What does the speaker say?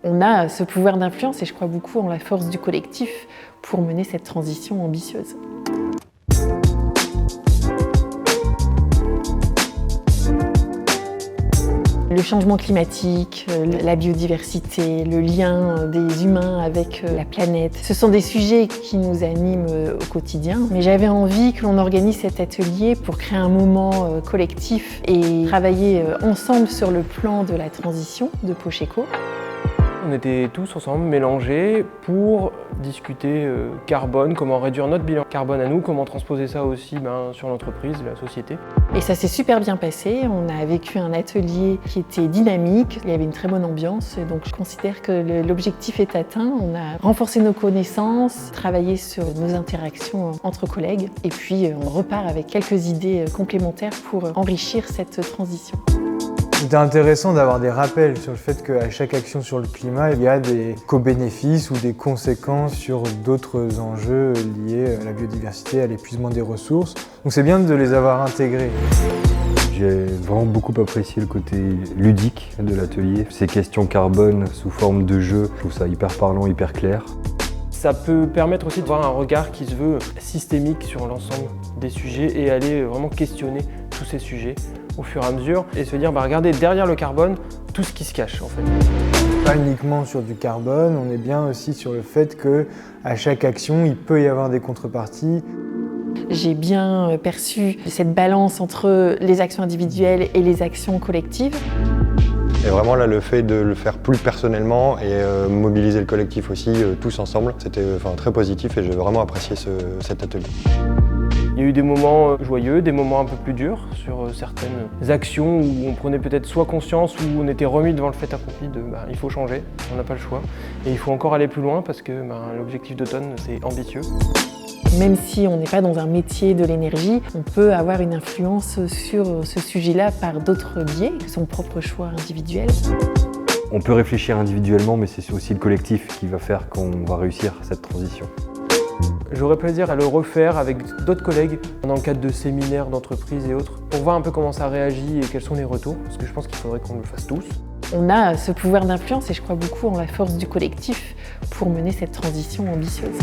On a ce pouvoir d'influence et je crois beaucoup en la force du collectif pour mener cette transition ambitieuse. Le changement climatique, la biodiversité, le lien des humains avec la planète, ce sont des sujets qui nous animent au quotidien. Mais j'avais envie que l'on organise cet atelier pour créer un moment collectif et travailler ensemble sur le plan de la transition de Pocheco. On était tous ensemble mélangés pour discuter carbone, comment réduire notre bilan carbone à nous, comment transposer ça aussi sur l'entreprise, la société. Et ça s'est super bien passé, on a vécu un atelier qui était dynamique, il y avait une très bonne ambiance, donc je considère que l'objectif est atteint. On a renforcé nos connaissances, travaillé sur nos interactions entre collègues et puis on repart avec quelques idées complémentaires pour enrichir cette transition. C'était intéressant d'avoir des rappels sur le fait qu'à chaque action sur le climat, il y a des co-bénéfices ou des conséquences sur d'autres enjeux liés à la biodiversité, à l'épuisement des ressources. Donc c'est bien de les avoir intégrés. J'ai vraiment beaucoup apprécié le côté ludique de l'atelier. Ces questions carbone sous forme de jeu, je trouve ça hyper parlant, hyper clair. Ça peut permettre aussi de voir un regard qui se veut systémique sur l'ensemble des sujets et aller vraiment questionner tous ces sujets au fur et à mesure et se dire regardez derrière le carbone tout ce qui se cache en fait. Pas uniquement sur du carbone, on est bien aussi sur le fait qu'à chaque action il peut y avoir des contreparties. J'ai bien perçu cette balance entre les actions individuelles et les actions collectives. Et vraiment là, le fait de le faire plus personnellement et mobiliser le collectif aussi, tous ensemble, c'était très positif et j'ai vraiment apprécié cet atelier. Il y a eu des moments joyeux, des moments un peu plus durs sur certaines actions où on prenait peut-être soit conscience, où on était remis devant le fait accompli de il faut changer, on n'a pas le choix. Et il faut encore aller plus loin parce que l'objectif d'automne c'est ambitieux. Même si on n'est pas dans un métier de l'énergie, on peut avoir une influence sur ce sujet-là par d'autres biais, que son propre choix individuel. On peut réfléchir individuellement, mais c'est aussi le collectif qui va faire qu'on va réussir cette transition. J'aurais plaisir à le refaire avec d'autres collègues dans le cadre de séminaires d'entreprises et autres pour voir un peu comment ça réagit et quels sont les retours, parce que je pense qu'il faudrait qu'on le fasse tous. On a ce pouvoir d'influence et je crois beaucoup en la force du collectif pour mener cette transition ambitieuse.